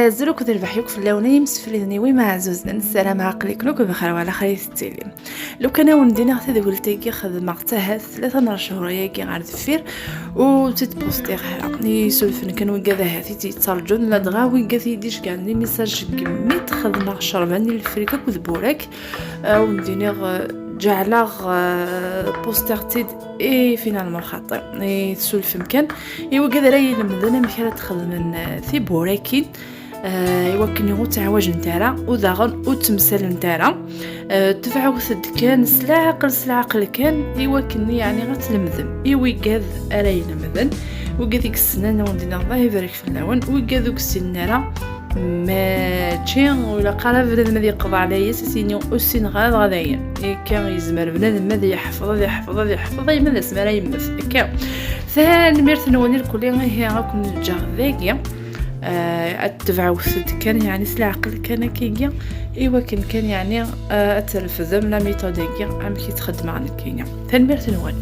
زروك تربحيوك في اللونين مسفليني وي معزوز السلام عقلك نوك بخير وعلى خير التسليم. لو كان وندينا تدولتي خدمة تاعها 3 شهور ياكي غير دفير و تتبوستي غير يسولفن كان وكذا هاتي تيتسالجون لا دغاوي كاثي ديش كاع لي ميساج كميت خدمة شرباني الفريكا كذبورك ونديني جعله بوسترتيد اي فينالمون خاطر تسولف مكان ايوا كذا راهي لمدنا مكان تخدم في بوراكين ايوا كنيغو تعواج نتاعها وداغن وتمثال نتاعها تفعو ثد كان سلاعقل كان ايوا كني يعني غتلمذن ايوا كاذ راهي لمدن وكذيك السنه وندينا الله يبارك في اللون وكذوك السنه ما تشين ولا قراب بنادم اللي يقضى عليا سينيو السن غادايا كان يزمر بنادم ماذا يحفظ ما اسمها لا يمث كا فالميرت نوني الكل هي راكم الجغذاكيا اتبعوا كان يعني العقل كان كيجيا ايوا كان يعني التلفزيون لا ميثوديكيا عم كيتخدم عن الكينيا فالميرت نوني